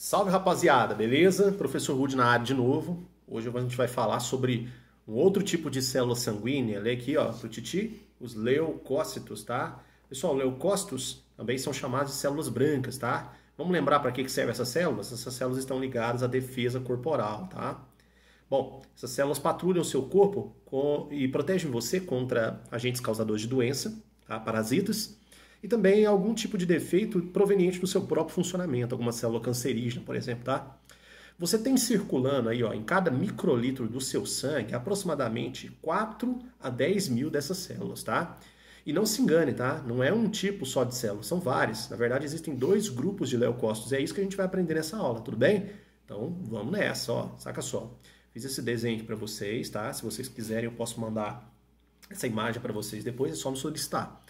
Salve, rapaziada, beleza? Professor Rude na área de novo. Hoje a gente vai falar sobre um outro tipo de célula sanguínea. Lê aqui, ó, pro Titi, os leucócitos, tá? Pessoal, leucócitos também são chamados de células brancas, tá? Vamos lembrar para que servem essas células? Essas células estão ligadas à defesa corporal, tá? Bom, essas células patrulham o seu corpo e protegem você contra agentes causadores de doença, tá? Parasitas, e também algum tipo de defeito proveniente do seu próprio funcionamento, alguma célula cancerígena, por exemplo, tá? Você tem circulando aí, ó, em cada microlitro do seu sangue, aproximadamente 4 a 10 mil dessas células, tá? E não se engane, tá? Não é um tipo só de célula, são várias. Na verdade, existem dois grupos de leucócitos. É isso que a gente vai aprender nessa aula, tudo bem? Então, vamos nessa, ó. Saca só. Fiz esse desenho aqui para vocês, tá? Se vocês quiserem, eu posso mandar essa imagem para vocês depois, é só me solicitar.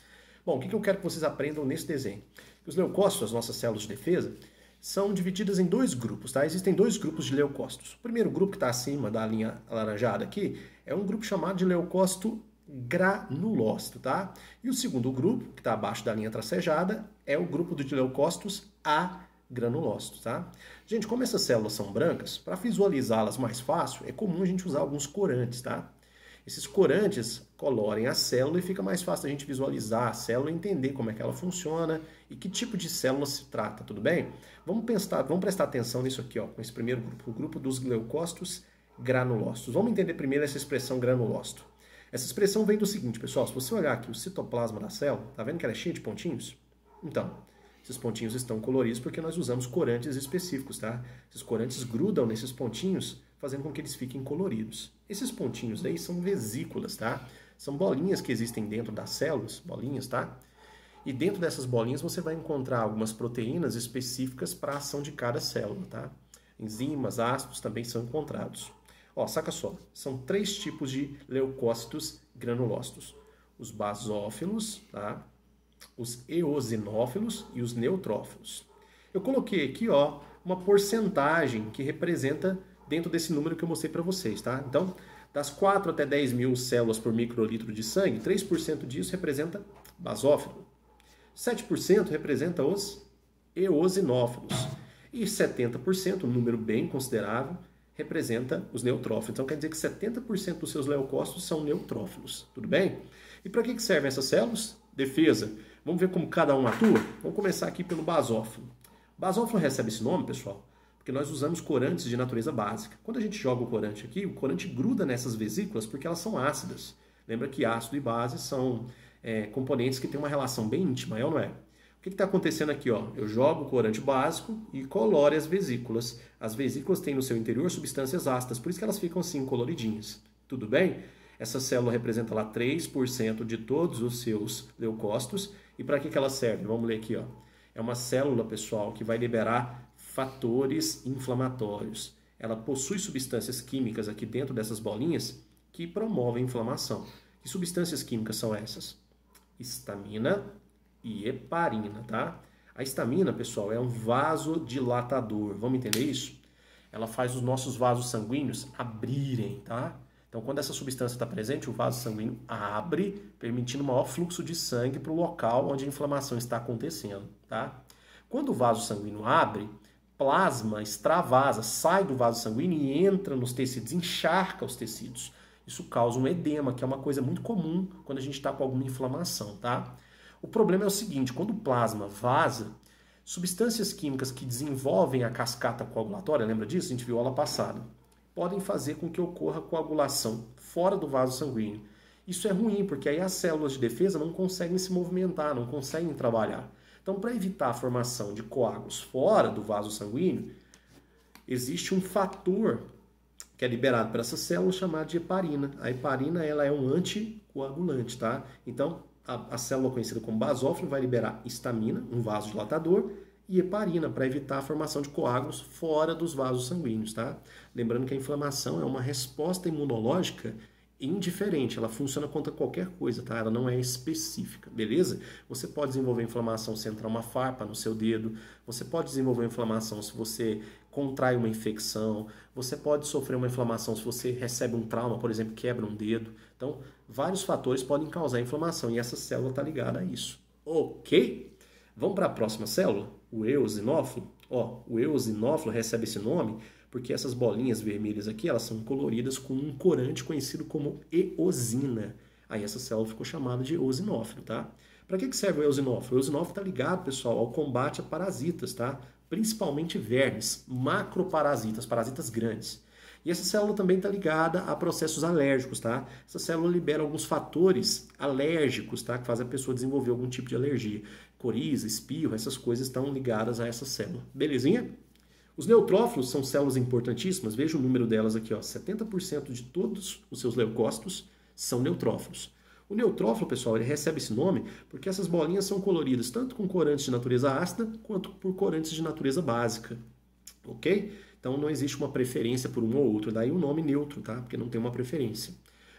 Bom, o que eu quero que vocês aprendam nesse desenho? Os leucócitos, as nossas células de defesa, são divididas em dois grupos, tá? Existem dois grupos de leucócitos. O primeiro grupo, que está acima da linha alaranjada aqui, é um grupo chamado de leucócito granulócito, tá? E o segundo grupo, que está abaixo da linha tracejada, é o grupo de leucócitos agranulócitos, tá? Gente, como essas células são brancas, para visualizá-las mais fácil, é comum a gente usar alguns corantes, tá? Esses corantes colorem a célula e fica mais fácil a gente visualizar a célula e entender como é que ela funciona e que tipo de célula se trata, tudo bem? Vamos prestar atenção nisso aqui, ó, com esse primeiro grupo, o grupo dos leucócitos granulócitos. Vamos entender primeiro essa expressão granulócito. Essa expressão vem do seguinte, pessoal, se você olhar aqui o citoplasma da célula, tá vendo que ela é cheia de pontinhos? Então, esses pontinhos estão coloridos porque nós usamos corantes específicos, tá? Esses corantes grudam nesses pontinhos, fazendo com que eles fiquem coloridos. Esses pontinhos aí são vesículas, tá? São bolinhas que existem dentro das células, bolinhas, tá? E dentro dessas bolinhas você vai encontrar algumas proteínas específicas para a ação de cada célula, tá? Enzimas, ácidos também são encontrados. Ó, saca só, são três tipos de leucócitos granulócitos. Os basófilos, tá? Os eosinófilos e os neutrófilos. Eu coloquei aqui, ó, uma porcentagem que representa dentro desse número que eu mostrei para vocês, tá? Então, das 4 até 10 mil células por microlitro de sangue, 3% disso representa basófilo, 7% representa os eosinófilos e 70%, um número bem considerável, representa os neutrófilos. Então, quer dizer que 70% dos seus leucócitos são neutrófilos, tudo bem? E para que servem essas células? Defesa. Vamos ver como cada um atua? Vamos começar aqui pelo basófilo. Basófilo recebe esse nome, pessoal, porque nós usamos corantes de natureza básica. Quando a gente joga o corante aqui, o corante gruda nessas vesículas porque elas são ácidas. Lembra que ácido e base são componentes que têm uma relação bem íntima, é ou não é? O que está acontecendo aqui? Ó? Eu jogo o corante básico e colore as vesículas. As vesículas têm no seu interior substâncias ácidas, por isso que elas ficam assim coloridinhas. Tudo bem? Essa célula representa lá 3% de todos os seus leucócitos. E para que ela serve? Vamos ler aqui. Ó. É uma célula, pessoal, que vai liberar fatores inflamatórios. Ela possui substâncias químicas aqui dentro dessas bolinhas que promovem inflamação. Que substâncias químicas são essas? Histamina e heparina, tá? A histamina, pessoal, é um vasodilatador. Vamos entender isso? Ela faz os nossos vasos sanguíneos abrirem, tá? Então, quando essa substância está presente, o vaso sanguíneo abre, permitindo maior fluxo de sangue para o local onde a inflamação está acontecendo, tá? Quando o vaso sanguíneo abre, plasma extravasa, sai do vaso sanguíneo e entra nos tecidos, encharca os tecidos. Isso causa um edema, que é uma coisa muito comum quando a gente está com alguma inflamação, tá? O problema é o seguinte, quando o plasma vaza, substâncias químicas que desenvolvem a cascata coagulatória, lembra disso? A gente viu aula passada. Podem fazer com que ocorra coagulação fora do vaso sanguíneo. Isso é ruim, porque aí as células de defesa não conseguem se movimentar, não conseguem trabalhar. Então, para evitar a formação de coágulos fora do vaso sanguíneo, existe um fator que é liberado para essa célula chamado de heparina. A heparina ela é um anticoagulante, tá? Então, a célula conhecida como basófilo vai liberar histamina, um vasodilatador, e heparina, para evitar a formação de coágulos fora dos vasos sanguíneos, tá? Lembrando que a inflamação é uma resposta imunológica indiferente, ela funciona contra qualquer coisa, tá? Ela não é específica, beleza? Você pode desenvolver inflamação se entrar uma farpa no seu dedo, você pode desenvolver inflamação se você contrai uma infecção, você pode sofrer uma inflamação se você recebe um trauma, por exemplo, quebra um dedo. Então, vários fatores podem causar inflamação e essa célula está ligada a isso. Ok? Vamos para a próxima célula, o eosinófilo. Ó, o eosinófilo recebe esse nome porque essas bolinhas vermelhas aqui, elas são coloridas com um corante conhecido como eosina. Aí essa célula ficou chamada de eosinófilo, tá? Para que serve o eosinófilo? O eosinófilo está ligado, pessoal, ao combate a parasitas, tá? Principalmente vermes, macroparasitas, parasitas grandes. E essa célula também está ligada a processos alérgicos, tá? Essa célula libera alguns fatores alérgicos, tá? Que fazem a pessoa desenvolver algum tipo de alergia. Coriza, espirro, essas coisas estão ligadas a essa célula. Belezinha? Os neutrófilos são células importantíssimas. Veja o número delas aqui, ó. 70% de todos os seus leucócitos são neutrófilos. O neutrófilo, pessoal, ele recebe esse nome porque essas bolinhas são coloridas tanto com corantes de natureza ácida quanto por corantes de natureza básica. Ok? Então não existe uma preferência por um ou outro. Daí o nome neutro, tá? Porque não tem uma preferência.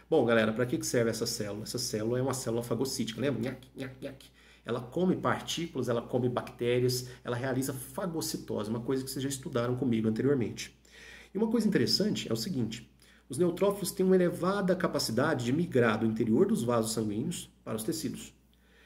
Bom, galera, para que serve essa célula? Essa célula é uma célula fagocítica, lembra? Nhac, nhac, nhac. Ela come partículas, ela come bactérias, ela realiza fagocitose, uma coisa que vocês já estudaram comigo anteriormente. E uma coisa interessante é o seguinte, os neutrófilos têm uma elevada capacidade de migrar do interior dos vasos sanguíneos para os tecidos.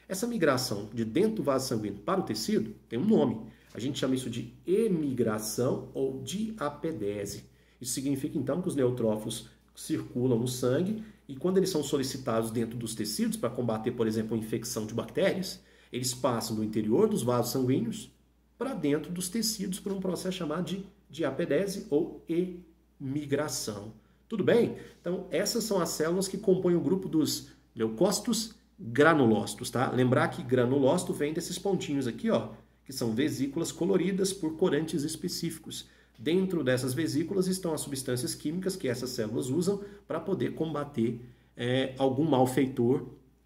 Essa migração de dentro do vaso sanguíneo para o tecido tem um nome. A gente chama isso de emigração ou diapedese. Isso significa então que os neutrófilos circulam no sangue e quando eles são solicitados dentro dos tecidos para combater, por exemplo, a infecção de bactérias, eles passam do interior dos vasos sanguíneos para dentro dos tecidos por um processo chamado de diapedese ou emigração. Tudo bem? Então, essas são as células que compõem o grupo dos leucócitos granulócitos, tá? Lembrar que granulócito vem desses pontinhos aqui, ó, que são vesículas coloridas por corantes específicos. Dentro dessas vesículas estão as substâncias químicas que essas células usam para poder combater algum malfeitor,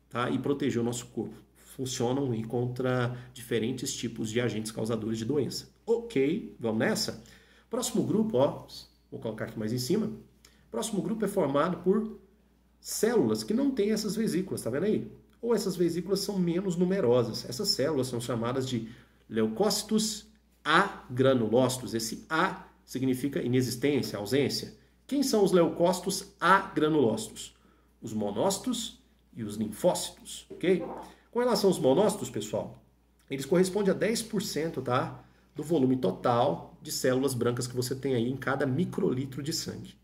tá? E proteger o nosso corpo. Funcionam contra diferentes tipos de agentes causadores de doença. Ok, vamos nessa? Próximo grupo, ó, vou colocar aqui mais em cima. Próximo grupo é formado por células que não têm essas vesículas, tá vendo aí? Ou essas vesículas são menos numerosas. Essas células são chamadas de leucócitos agranulócitos. Esse A significa inexistência, ausência. Quem são os leucócitos agranulócitos? Os monócitos e os linfócitos, ok? Com relação aos monócitos, pessoal, eles correspondem a 10%, tá, do volume total de células brancas que você tem aí em cada microlitro de sangue.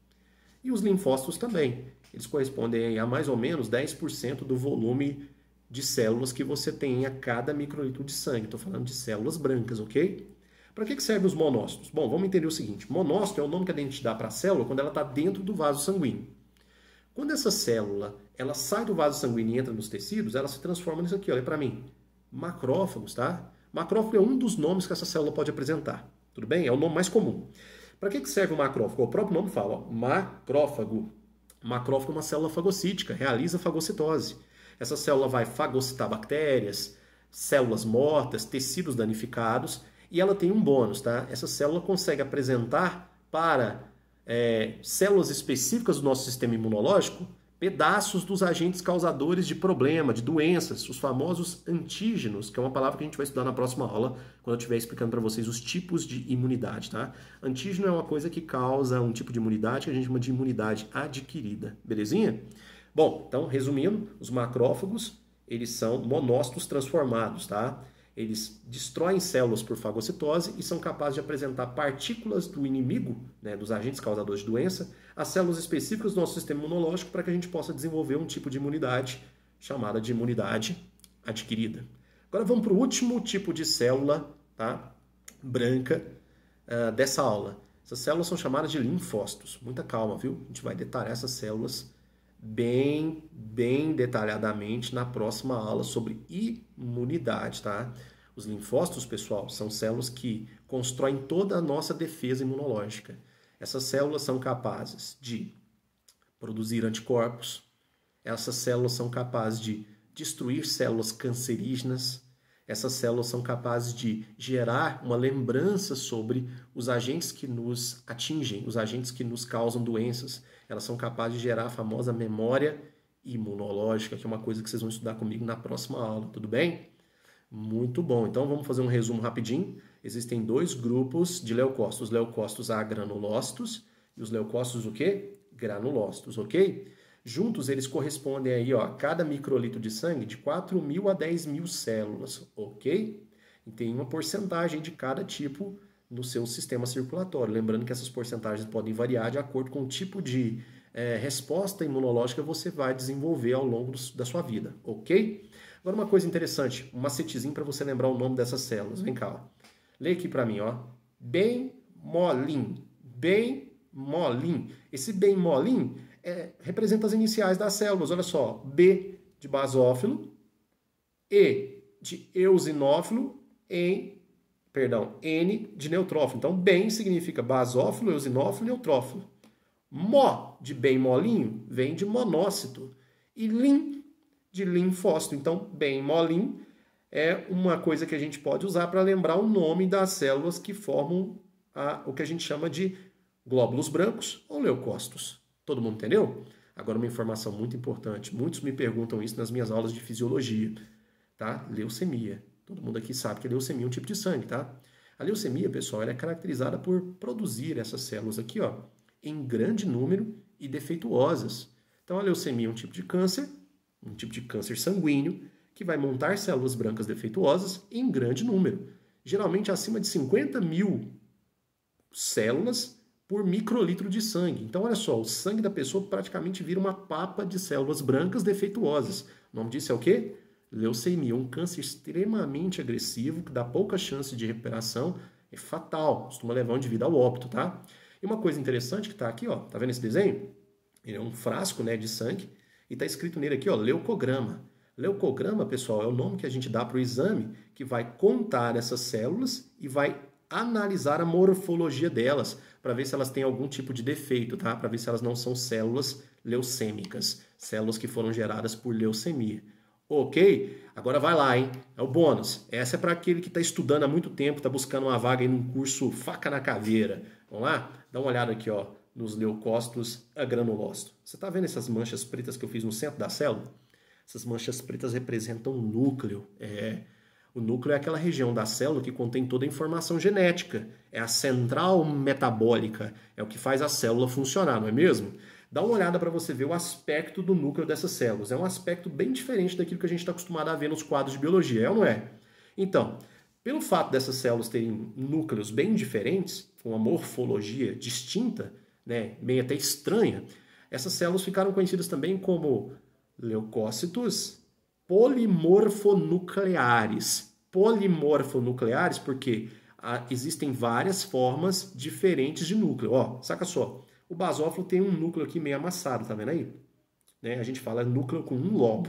E os linfócitos também. Eles correspondem a mais ou menos 10% do volume de células que você tem a cada microlitro de sangue. Estou falando de células brancas, ok? Para que servem os monócitos? Bom, vamos entender o seguinte. Monócito é o nome que a gente dá para a célula quando ela está dentro do vaso sanguíneo. Quando essa célula ela sai do vaso sanguíneo e entra nos tecidos, ela se transforma nisso aqui, olha para mim. Macrófagos, tá? Macrófago é um dos nomes que essa célula pode apresentar. Tudo bem? É o nome mais comum. Para que serve o macrófago? O próprio nome fala, ó, macrófago. Macrófago é uma célula fagocítica, realiza fagocitose. Essa célula vai fagocitar bactérias, células mortas, tecidos danificados, e ela tem um bônus, tá? Essa célula consegue apresentar para células específicas do nosso sistema imunológico pedaços dos agentes causadores de problema, de doenças, os famosos antígenos, que é uma palavra que a gente vai estudar na próxima aula, quando eu estiver explicando para vocês os tipos de imunidade, tá? Antígeno é uma coisa que causa um tipo de imunidade que a gente chama de imunidade adquirida, belezinha? Bom, então, resumindo, os macrófagos, eles são monócitos transformados, tá? Eles destroem células por fagocitose e são capazes de apresentar partículas do inimigo, né, dos agentes causadores de doença, às células específicas do nosso sistema imunológico para que a gente possa desenvolver um tipo de imunidade chamada de imunidade adquirida. Agora vamos para o último tipo de célula, tá, branca dessa aula. Essas células são chamadas de linfócitos. Muita calma, viu? A gente vai detalhar essas células bem detalhadamente na próxima aula sobre imunidade, tá? Os linfócitos, pessoal, são células que constroem toda a nossa defesa imunológica. Essas células são capazes de produzir anticorpos, essas células são capazes de destruir células cancerígenas, essas células são capazes de gerar uma lembrança sobre os agentes que nos atingem, os agentes que nos causam doenças. Elas são capazes de gerar a famosa memória imunológica, que é uma coisa que vocês vão estudar comigo na próxima aula, tudo bem? Muito bom. Então vamos fazer um resumo rapidinho. Existem dois grupos de leucócitos, os leucócitos agranulócitos e os leucócitos o quê? Granulócitos, ok? Juntos eles correspondem aí, ó, a cada microlitro de sangue de 4.000 a 10.000 células, ok? E tem uma porcentagem de cada tipo no seu sistema circulatório. Lembrando que essas porcentagens podem variar de acordo com o tipo de resposta imunológica que você vai desenvolver ao longo da sua vida, ok? Agora uma coisa interessante, um macetezinho para você lembrar o nome dessas células. Vem cá, ó. Lê aqui para mim, ó. Bem-molin. Bem-molin. Esse bem-molin representa as iniciais das células. Olha só, B de basófilo, E de eosinófilo, N de neutrófilo. Então, bem significa basófilo, eosinófilo e neutrófilo. Mó de bem molinho vem de monócito. E lim de linfócito. Então, bem molin é uma coisa que a gente pode usar para lembrar o nome das células que formam o que a gente chama de glóbulos brancos ou leucócitos. Todo mundo entendeu? Agora uma informação muito importante. Muitos me perguntam isso nas minhas aulas de fisiologia. Tá? Leucemia. Todo mundo aqui sabe que a leucemia é um tipo de sangue, tá? A leucemia, pessoal, ela é caracterizada por produzir essas células aqui, ó, em grande número e defeituosas. Então a leucemia é um tipo de câncer sanguíneo, que vai montar células brancas defeituosas em grande número. Geralmente acima de 50 mil células por microlitro de sangue. Então, olha só, o sangue da pessoa praticamente vira uma papa de células brancas defeituosas. O nome disso é o quê? Leucemia, um câncer extremamente agressivo, que dá pouca chance de recuperação, é fatal, costuma levar um indivíduo ao óbito, tá? E uma coisa interessante que tá aqui, ó, tá vendo esse desenho? Ele é um frasco, né, de sangue, e tá escrito nele aqui, ó, leucograma. Leucograma, pessoal, é o nome que a gente dá para o exame que vai contar essas células e vai analisar a morfologia delas para ver se elas têm algum tipo de defeito, tá? Para ver se elas não são células leucêmicas, células que foram geradas por leucemia. Ok? Agora vai lá, hein? É o bônus. Essa é para aquele que está estudando há muito tempo, está buscando uma vaga em um curso faca na caveira. Vamos lá? Dá uma olhada aqui, ó, nos leucócitos agranulócitos. Você está vendo essas manchas pretas que eu fiz no centro da célula? Essas manchas pretas representam o núcleo. O núcleo é aquela região da célula que contém toda a informação genética. É a central metabólica. É o que faz a célula funcionar, não é mesmo? Dá uma olhada para você ver o aspecto do núcleo dessas células. É um aspecto bem diferente daquilo que a gente está acostumado a ver nos quadros de biologia, é ou não é? Então, pelo fato dessas células terem núcleos bem diferentes, com uma morfologia distinta, né, meio até estranha, essas células ficaram conhecidas também como leucócitos polimorfonucleares. Polimorfonucleares porque existem várias formas diferentes de núcleo. Ó, saca só. O basófilo tem um núcleo aqui meio amassado, tá vendo aí? Né? A gente fala núcleo com um lobo.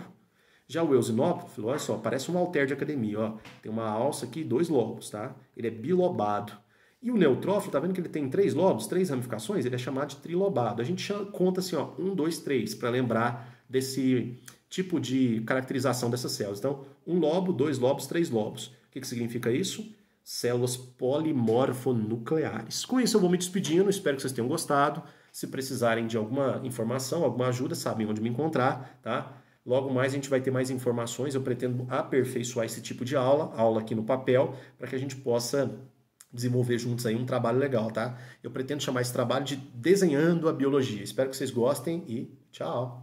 Já o eosinófilo, olha só, parece um halter de academia, ó. Tem uma alça aqui e 2 lobos, tá? Ele é bilobado. E o neutrófilo, tá vendo que ele tem 3 lobos, 3 ramificações? Ele é chamado de trilobado. A gente conta assim, ó, 1, 2, 3, para lembrar desse tipo de caracterização dessas células. Então, 1 lobo, 2 lobos, 3 lobos. O que significa isso? Células polimorfonucleares. Com isso eu vou me despedindo, espero que vocês tenham gostado. Se precisarem de alguma informação, alguma ajuda, sabem onde me encontrar, tá? Logo mais a gente vai ter mais informações, eu pretendo aperfeiçoar esse tipo de aula aqui no papel, para que a gente possa desenvolver juntos aí um trabalho legal, tá? Eu pretendo chamar esse trabalho de Desenhando a Biologia. Espero que vocês gostem e tchau!